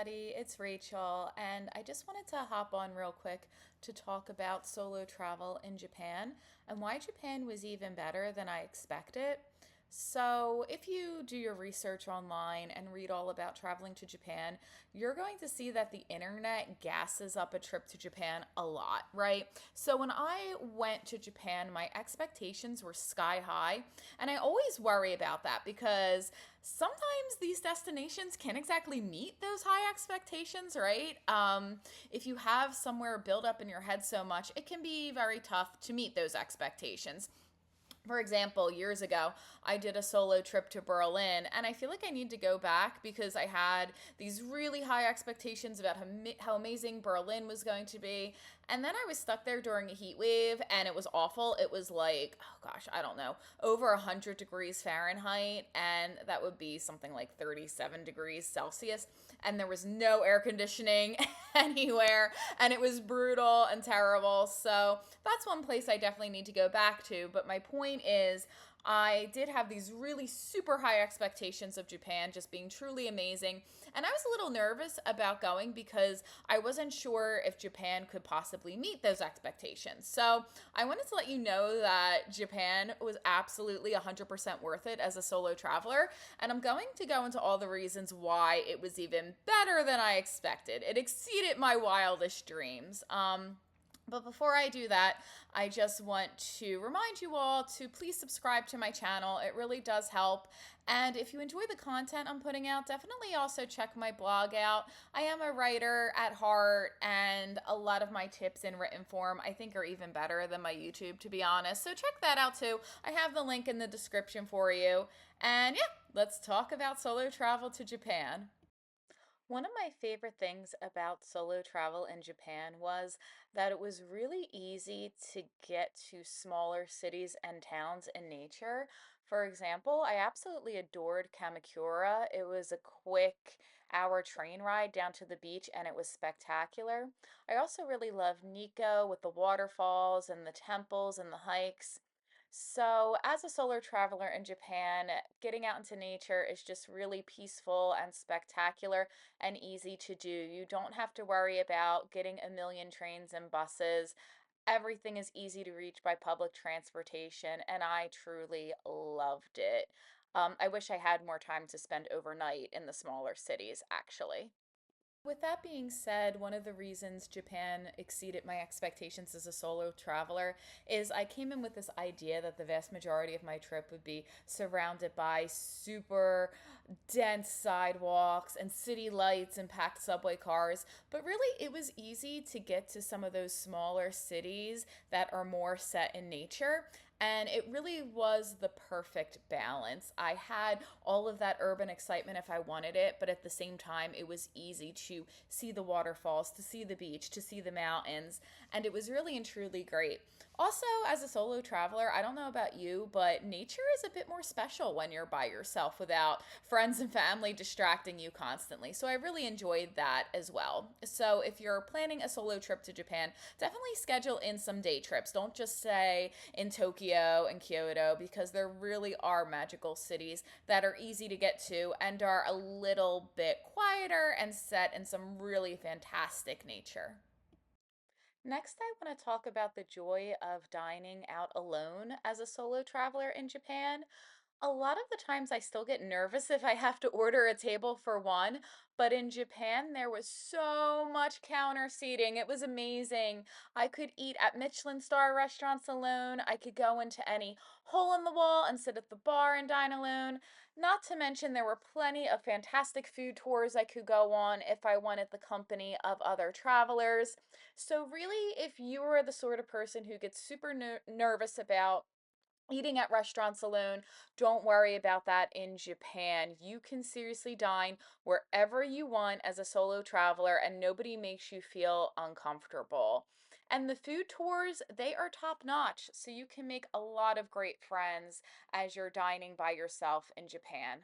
everybody. It's Rachel, and I just wanted to hop on real quick to talk about solo travel in Japan and why Japan was even better than I expected. So, if you do your research online and read all about traveling to Japan, you're going to see that the internet gasses up a trip to Japan a lot, right? So, when I went to Japan, my expectations were sky high, and I always worry about that because sometimes these destinations can't exactly meet those high expectations, right? If you have somewhere built up in your head so much, it can be very tough to meet those expectations. For example, years ago, I did a solo trip to Berlin, and I feel like I need to go back because I had these really high expectations about how amazing Berlin was going to be. And then I was stuck there during a heat wave, and it was awful. It was like, oh gosh, I don't know, over 100 degrees Fahrenheit, and that would be something like 37 degrees Celsius. And there was no air conditioning anywhere, and it was brutal and terrible. So that's one place I definitely need to go back to. But my point is, I did have these really super high expectations of Japan just being truly amazing. And I was a little nervous about going because I wasn't sure if Japan could possibly meet those expectations. So I wanted to let you know that Japan was absolutely 100% worth it as a solo traveler. And I'm going to go into all the reasons why it was even better than I expected. It exceeded my wildest dreams. But before I do that, I just want to remind you all to please subscribe to my channel. It really does help. And if you enjoy the content I'm putting out, definitely also check my blog out. I am a writer at heart, and a lot of my tips in written form I think are even better than my YouTube, to be honest. So check that out too. I have the link in the description for you. And yeah, let's talk about solo travel to Japan. One of my favorite things about solo travel in Japan was that it was really easy to get to smaller cities and towns in nature. For example, I absolutely adored Kamakura. It was a quick hour train ride down to the beach and it was spectacular. I also really loved Nikko with the waterfalls and the temples and the hikes. So, as a solo traveler in Japan, getting out into nature is just really peaceful and spectacular and easy to do. You don't have to worry about getting a million trains and buses. Everything is easy to reach by public transportation, and I truly loved it. I wish I had more time to spend overnight in the smaller cities, actually. With that being said, one of the reasons Japan exceeded my expectations as a solo traveler is I came in with this idea that the vast majority of my trip would be surrounded by super dense sidewalks and city lights and packed subway cars. But really, it was easy to get to some of those smaller cities that are more set in nature. And it really was the perfect balance. I had all of that urban excitement if I wanted it, but at the same time, it was easy to see the waterfalls, to see the beach, to see the mountains, and it was really and truly great. Also, as a solo traveler, I don't know about you, but nature is a bit more special when you're by yourself without friends and family distracting you constantly. So I really enjoyed that as well. So if you're planning a solo trip to Japan, definitely schedule in some day trips. Don't just say in Tokyo and Kyoto because there really are magical cities that are easy to get to and are a little bit quieter and set in some really fantastic nature. Next, I want to talk about the joy of dining out alone as a solo traveler in Japan. A lot of the times I still get nervous if I have to order a table for one, but in Japan there was so much counter seating. It was amazing. I could eat at Michelin star restaurants alone. I could go into any hole in the wall and sit at the bar and dine alone. Not to mention there were plenty of fantastic food tours I could go on if I wanted the company of other travelers. So really, if you are the sort of person who gets super nervous about eating at restaurants alone, don't worry about that in Japan. You can seriously dine wherever you want as a solo traveler, and nobody makes you feel uncomfortable. And the food tours, they are top notch, so you can make a lot of great friends as you're dining by yourself in Japan.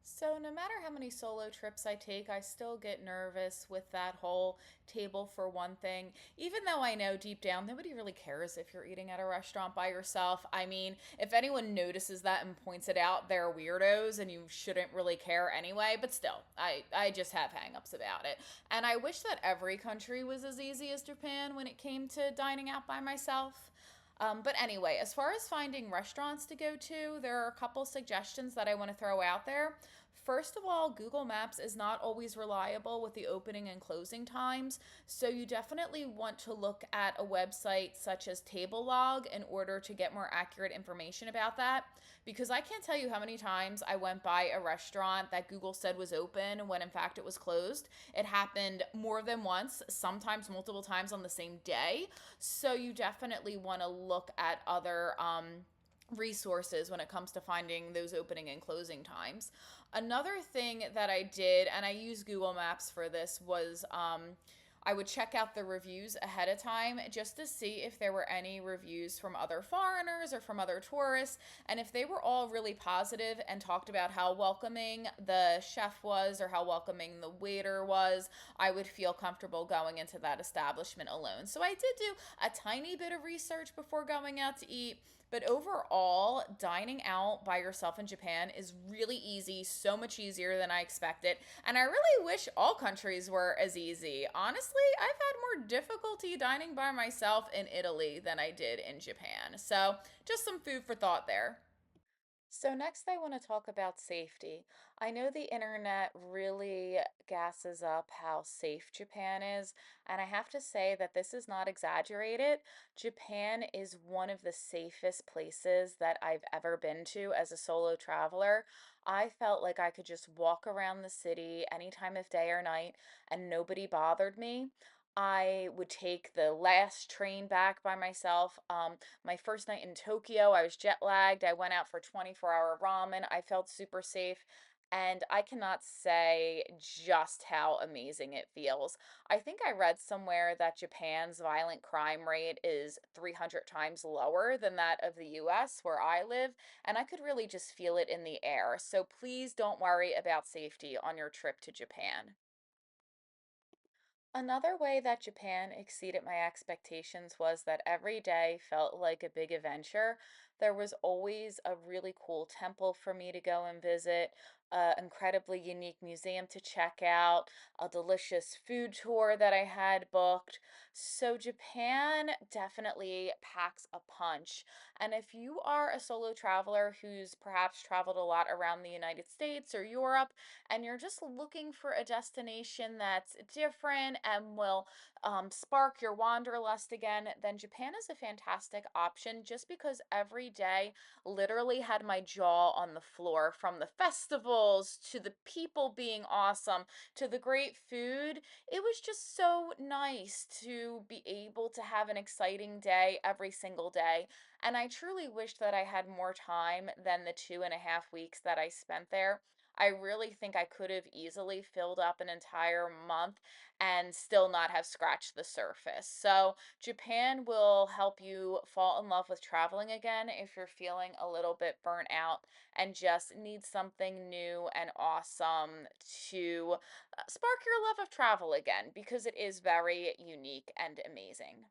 So, no matter how many solo trips I take, I still get nervous with that whole table for one thing. Even though I know deep down nobody really cares if you're eating at a restaurant by yourself. I mean, if anyone notices that and points it out, they're weirdos and you shouldn't really care anyway. But still, I just have hangups about it. And I wish that every country was as easy as Japan when it came to dining out by myself. But anyway, as far as finding restaurants to go to, there are a couple suggestions that I want to throw out there. First of all, Google Maps is not always reliable with the opening and closing times, so you definitely want to look at a website such as TableLog in order to get more accurate information about that. Because I can't tell you how many times I went by a restaurant that Google said was open when in fact it was closed. It happened more than once, sometimes multiple times on the same day. So you definitely want to look at other resources when it comes to finding those opening and closing times. Another thing that I did, and I use Google Maps for this, was I would check out the reviews ahead of time just to see if there were any reviews from other foreigners or from other tourists. And if they were all really positive and talked about how welcoming the chef was or how welcoming the waiter was, I would feel comfortable going into that establishment alone. So I did do a tiny bit of research before going out to eat. But overall, dining out by yourself in Japan is really easy, so much easier than I expected. And I really wish all countries were as easy. Honestly, I've had more difficulty dining by myself in Italy than I did in Japan. So, just some food for thought there. So, next, I want to talk about safety. I know the internet really gasses up how safe Japan is, and I have to say that this is not exaggerated. Japan is one of the safest places that I've ever been to as a solo traveler. I felt like I could just walk around the city any time of day or night and nobody bothered me. I would take the last train back by myself. My first night in Tokyo, I was jet lagged. I went out for 24-hour ramen. I felt super safe. And I cannot say just how amazing it feels. I think I read somewhere that Japan's violent crime rate is 300 times lower than that of the US, where I live, and I could really just feel it in the air. So please don't worry about safety on your trip to Japan. Another way that Japan exceeded my expectations was that every day felt like a big adventure. There was always a really cool temple for me to go and visit, an incredibly unique museum to check out, a delicious food tour that I had booked. So, Japan definitely packs a punch. And if you are a solo traveler who's perhaps traveled a lot around the United States or Europe, and you're just looking for a destination that's different and will spark your wanderlust again, then Japan is a fantastic option just because every day literally had my jaw on the floor from the festivals to the people being awesome to the great food. It was just so nice to be able to have an exciting day every single day. And I truly wish that I had more time than the 2.5 weeks that I spent there. I really think I could have easily filled up an entire month and still not have scratched the surface. So, Japan will help you fall in love with traveling again if you're feeling a little bit burnt out and just need something new and awesome to spark your love of travel again because it is very unique and amazing.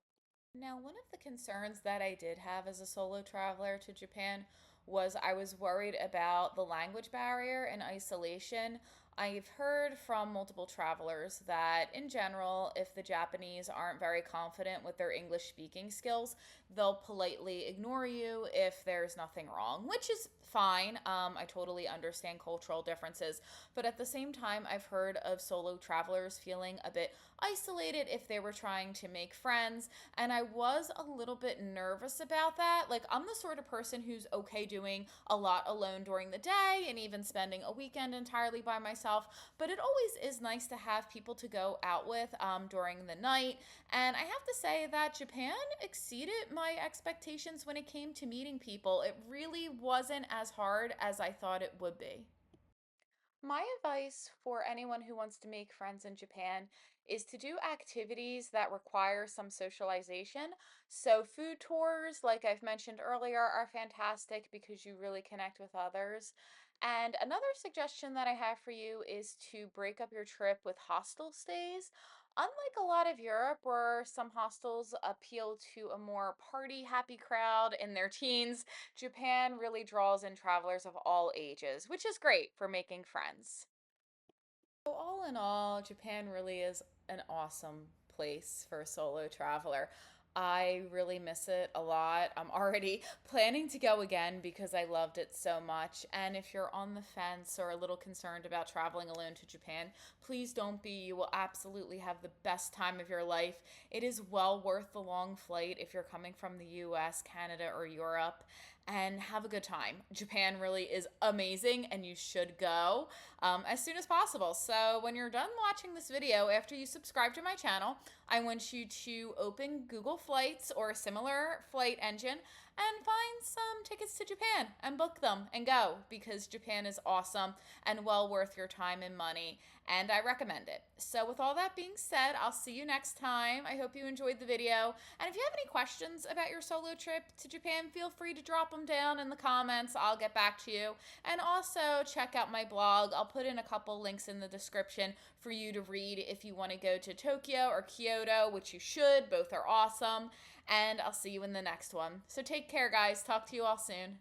Now, one of the concerns that I did have as a solo traveler to Japan was I was worried about the language barrier and isolation. I've heard from multiple travelers that, in general, if the Japanese aren't very confident with their English speaking skills, they'll politely ignore you if there's nothing wrong, which is fine. I totally understand cultural differences. But at the same time, I've heard of solo travelers feeling a bit isolated if they were trying to make friends. And I was a little bit nervous about that. Like, I'm the sort of person who's okay doing a lot alone during the day and even spending a weekend entirely by myself. But it always is nice to have people to go out with during the night. And I have to say that Japan exceeded my expectations when it came to meeting people. It really wasn't as hard as I thought it would be. My advice for anyone who wants to make friends in Japan is to do activities that require some socialization. So, food tours, like I've mentioned earlier, are fantastic because you really connect with others. And another suggestion that I have for you is to break up your trip with hostel stays. Unlike a lot of Europe, where some hostels appeal to a more party happy crowd in their teens, Japan really draws in travelers of all ages, which is great for making friends. So, all in all, Japan really is an awesome place for a solo traveler. I really miss it a lot. I'm already planning to go again because I loved it so much. And if you're on the fence or a little concerned about traveling alone to Japan, please don't be. You will absolutely have the best time of your life. It is well worth the long flight if you're coming from the US, Canada, or Europe. And have a good time. Japan really is amazing, and you should go as soon as possible. So, when you're done watching this video, after you subscribe to my channel, I want you to open Google Flights or a similar flight engine and find some tickets to Japan and book them and go, because Japan is awesome and well worth your time and money, and I recommend it. So, with all that being said, I'll see you next time. I hope you enjoyed the video. And if you have any questions about your solo trip to Japan, feel free to drop them down in the comments. I'll get back to you. And also check out my blog. I'll put in a couple links in the description for you to read if you want to go to Tokyo or Kyoto, which you should. Both are awesome. And I'll see you in the next one. So take care, guys. Talk to you all soon.